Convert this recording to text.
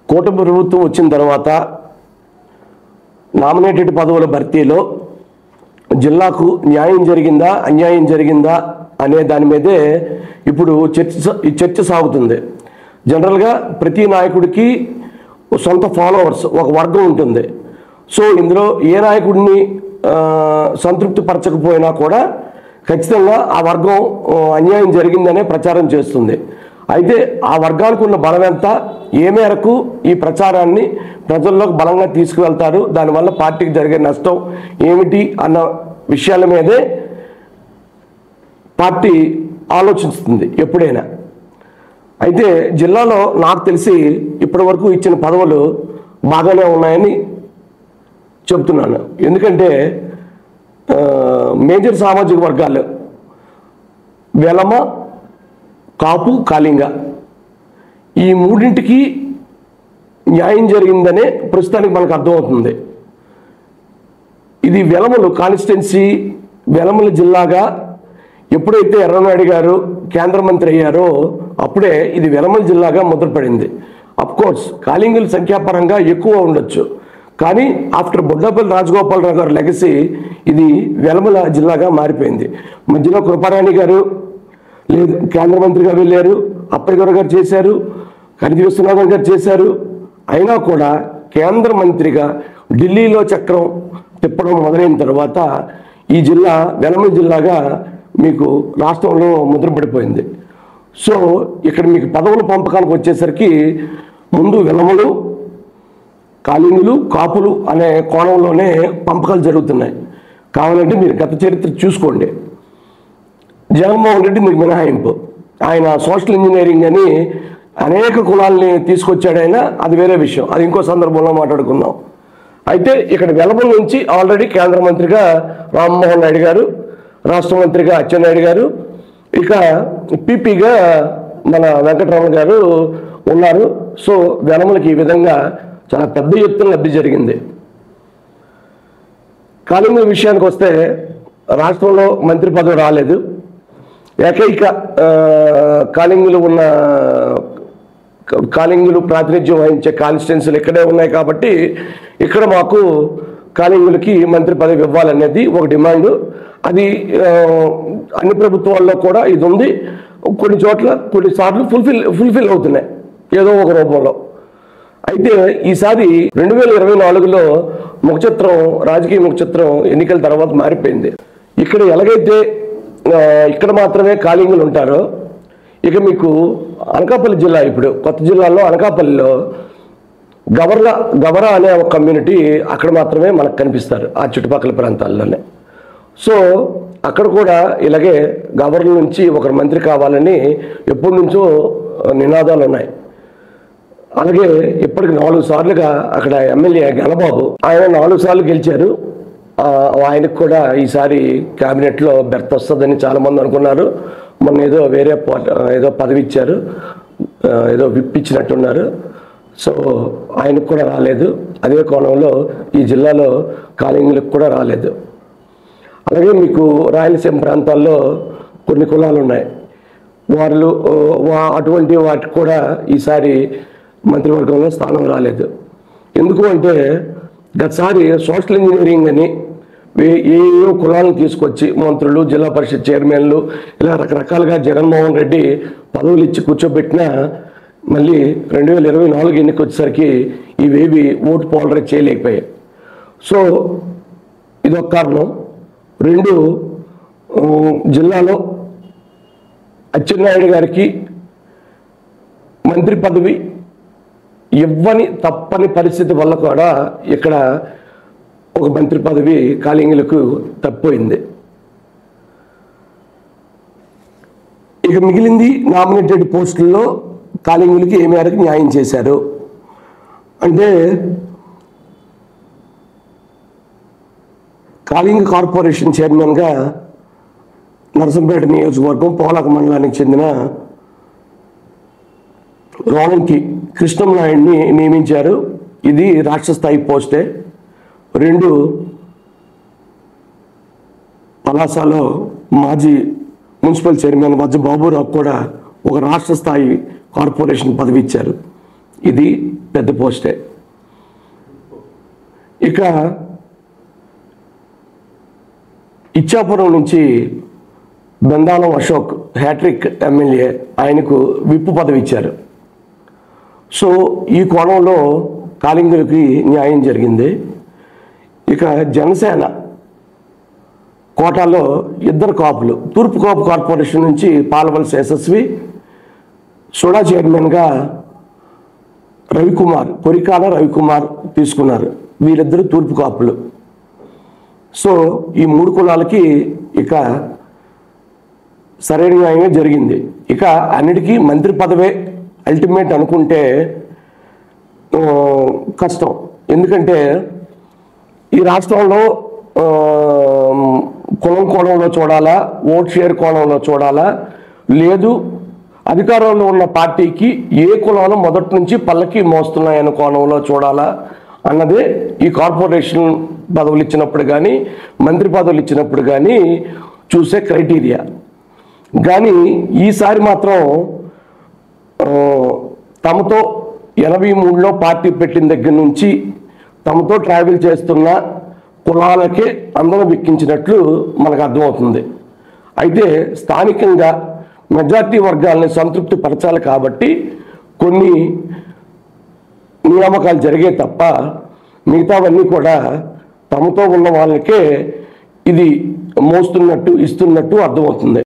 కూటమి ప్రభుత్వం వచ్చిన తర్వాత నామినేటెడ్ పదవుల భర్తీలో జిల్లాకు న్యాయం జరిగిందా అన్యాయం జరిగిందా అనే దాని మీదే ఇప్పుడు చర్చ సాగుతుంది. జనరల్గా ప్రతి నాయకుడికి సొంత ఫాలోవర్స్ ఒక వర్గం ఉంటుంది. సో ఇందులో ఏ నాయకుడిని సంతృప్తి పరచకపోయినా కూడా ఖచ్చితంగా ఆ వర్గం అన్యాయం జరిగిందనే ప్రచారం చేస్తుంది. అయితే ఆ వర్గానికి ఉన్న బలం ఎంత, ఏ మేరకు ఈ ప్రచారాన్ని ప్రజల్లోకి బలంగా తీసుకువెళ్తారు, దానివల్ల పార్టీకి జరిగే నష్టం ఏమిటి అన్న విషయాల మీదే పార్టీ ఆలోచిస్తుంది ఎప్పుడైనా. అయితే జిల్లాలో నాకు తెలిసి ఇప్పటి వరకు ఇచ్చిన పదవులు బాగానే ఉన్నాయని చెబుతున్నాను. ఎందుకంటే మేజర్ సామాజిక వర్గాలు వెలమ, కాపు, కాళింగ ఈ మూడింటికి న్యాయం జరిగిందనే ప్రస్తుతానికి మనకు అర్థమవుతుంది. ఇది వెలమలు కాన్స్టిట్యున్సీ, వెలమల జిల్లాగా ఎప్పుడైతే ఎర్రనాయుడు గారు కేంద్ర మంత్రి అయ్యారో అప్పుడే ఇది వెలమల జిల్లాగా ముద్రపడింది. అఫ్కోర్స్ కాళింగుల సంఖ్యాపరంగా ఎక్కువ ఉండొచ్చు, కానీ ఆఫ్టర్ బొడ్డపల్లి రాజగోపాలరావు గారు లెగసీ ఇది వెలమల జిల్లాగా మారిపోయింది. మధ్యలో కృపారాణి గారు లేదు కేంద్ర మంత్రిగా వెళ్ళారు, అప్పటిగారు గారు చేశారు, కనితి విశ్వనాథన్ గారు చేశారు. అయినా కూడా కేంద్ర మంత్రిగా ఢిల్లీలో చక్రం తిప్పడం మొదలైన తర్వాత ఈ జిల్లా వెలమల జిల్లాగా మీకు రాష్ట్రంలో ముద్రపడిపోయింది. సో ఇక్కడ మీకు పదవుల పంపకానికి వచ్చేసరికి ముందు వెలమలు, కాళింగులు, కాపులు అనే కోణంలోనే పంపకాలు జరుగుతున్నాయి. కావాలంటే మీరు గత చరిత్ర చూసుకోండి. జగన్మోహన్ రెడ్డి మీకు మినహాయింపు, ఆయన సోషల్ ఇంజనీరింగ్ అని అనేక కులాల్ని తీసుకొచ్చాడు ఆయన, అది వేరే విషయం, అది ఇంకో సందర్భంలో మాట్లాడుకుందాం. అయితే ఇక్కడ వెలమల నుంచి ఆల్రెడీ కేంద్ర మంత్రిగా రామ్మోహన్ నాయుడు గారు, రాష్ట్ర మంత్రిగా అచ్చెన్నాయుడు గారు, ఇక పీపీగా మన వెంకటరమణ గారు ఉన్నారు. సో వెలమలకి ఈ విధంగా చాలా పెద్ద ఎత్తున లబ్ధి జరిగింది. కాళింగుల విషయానికి వస్తే రాష్ట్రంలో మంత్రి పదవి రాలేదు. ఏకైక కాళింగులు ప్రాతినిధ్యం వహించే కాన్స్టిట్యున్సీలు ఇక్కడే ఉన్నాయి కాబట్టి ఇక్కడ మాకు కాళింగులకి మంత్రి పదవి ఇవ్వాలనేది ఒక డిమాండ్. అది అన్ని ప్రభుత్వాల్లో కూడా ఇది ఉంది. కొన్ని చోట్ల కొన్నిసార్లు ఫుల్ఫిల్ అవుతున్నాయి ఏదో ఒక రూపంలో. అయితే ఈసారి 2024లో ముఖచిత్రం, రాజకీయ ముఖచిత్రం ఎన్నికల తర్వాత మారిపోయింది. ఇక్కడ ఎలాగైతే ఇక్కడ మాత్రమే కాళింగులు ఉంటారో, ఇక మీకు అనకాపల్లి జిల్లా, ఇప్పుడు కొత్త జిల్లాలో అనకాపల్లిలో గవర అనే ఒక కమ్యూనిటీ అక్కడ మాత్రమే మనకు కనిపిస్తారు, ఆ చుట్టుపక్కల ప్రాంతాల్లోనే. సో అక్కడ కూడా ఇలాగే గవర్ల నుంచి ఒకరు మంత్రి కావాలని ఎప్పటి నుంచో నినాదాలు ఉన్నాయి. అలాగే ఇప్పటికి 4 సార్లుగా అక్కడ ఎమ్మెల్యే గణబాబు, ఆయన 4 సార్లు గెలిచారు. ఆయనకు కూడా ఈసారి క్యాబినెట్లో బెర్త్ వస్తుందని చాలామంది అనుకున్నారు. మొన్న ఏదో పదవి ఇచ్చారు, ఏదో విప్పించినట్టున్నారు. సో ఆయనకు కూడా రాలేదు. అదే కోణంలో ఈ జిల్లాలో కాళింగులకు కూడా రాలేదు. అలాగే మీకు రాయలసీమ ప్రాంతాల్లో కొన్ని కులాలు ఉన్నాయి, వాళ్ళు అటువంటి వాటికి కూడా ఈసారి మంత్రివర్గంలో స్థానం రాలేదు. ఎందుకు అంటే గతసారి సోషల్ ఇంజనీరింగ్ అని ఏవో కులాలను తీసుకొచ్చి మంత్రులు, జిల్లా పరిషత్ చైర్మన్లు ఇలా రకరకాలుగా జగన్మోహన్ రెడ్డి పదవులు ఇచ్చి కూర్చోబెట్టినా మళ్ళీ 2024 ఎన్నిక వచ్చేసరికి ఇవేవి ఓటు పోలరైజ్ చేయలేకపోయాయి. సో ఇదొక కారణం. 2, జిల్లాలో అచ్చెన్నాయుడు గారికి మంత్రి పదవి ఇవ్వని తప్పని పరిస్థితి వల్ల కూడా ఇక్కడ ఒక మంత్రి పదవి కాళింగులకు తప్పిపోయింది. ఇక మిగిలింది నామినేటెడ్ పోస్టుల్లో కాళింగులకి ఏ మేరకు న్యాయం చేశారు అంటే, కాళింగ కార్పొరేషన్ చైర్మన్గా నరసంపేట నియోజకవర్గం పోలాక మండలానికి చెందిన రోణంకి కృష్ణంనాయుడిని నియమించారు. ఇది రాష్ట్ర స్థాయి పోస్టే. 2 పలాసలో మాజీ మున్సిపల్ చైర్మన్ వజ్జ బాబురావు కూడా ఒక రాష్ట్ర స్థాయి కార్పొరేషన్ పదవి ఇచ్చారు. ఇది పెద్ద పోస్టే. ఇక ఇచ్చాపురం నుంచి బెందాలం అశోక్ హ్యాట్రిక్ ఎమ్మెల్యే, ఆయనకు విప్పు పదవి ఇచ్చారు. సో ఈ కోణంలో కాళింగులకి న్యాయం జరిగింది. ఇక జనసేన కోటాలో ఇద్దరు కాపులు, తూర్పు కాపు కార్పొరేషన్ నుంచి పాలవలస యశస్వి, సోడా చైర్మన్గా రవికుమార్, కొరికాల రవికుమార్ తీసుకున్నారు. వీరిద్దరు తూర్పు కాపులు. సో ఈ 3 కులాలకి ఇక సరైన న్యాయమే జరిగింది. ఇక అన్నిటికీ మంత్రి పదవే అల్టిమేట్ అనుకుంటే కష్టం. ఎందుకంటే ఈ రాష్ట్రంలో కులం కోణంలో చూడాలా, ఓట్ షేర్ కోణంలో చూడాలా, లేదు అధికారంలో ఉన్న పార్టీకి ఏ కులాలు మొదటి నుంచి పల్లకి మోస్తున్నాయన్న కోణంలో చూడాలా అన్నదే ఈ కార్పొరేషన్ పదవులు ఇచ్చినప్పుడు కానీ మంత్రి పదవులు ఇచ్చినప్పుడు కానీ చూసే క్రైటీరియా. కానీ ఈసారి మాత్రం తమతో 83లో పార్టీ పెట్టిన దగ్గర నుంచి తమతో ట్రావెల్ చేస్తున్న కులాలకే అందరం ఎక్కించినట్లు మనకు అర్థమవుతుంది. అయితే స్థానికంగా మెజార్టీ వర్గాలని సంతృప్తి పరచాలి కాబట్టి కొన్ని నియామకాలు జరిగాయి తప్ప మిగతావన్నీ కూడా తమతో ఉన్న వాళ్ళకే ఇది మోస్తున్నట్టు ఇస్తున్నట్టు అర్థమవుతుంది.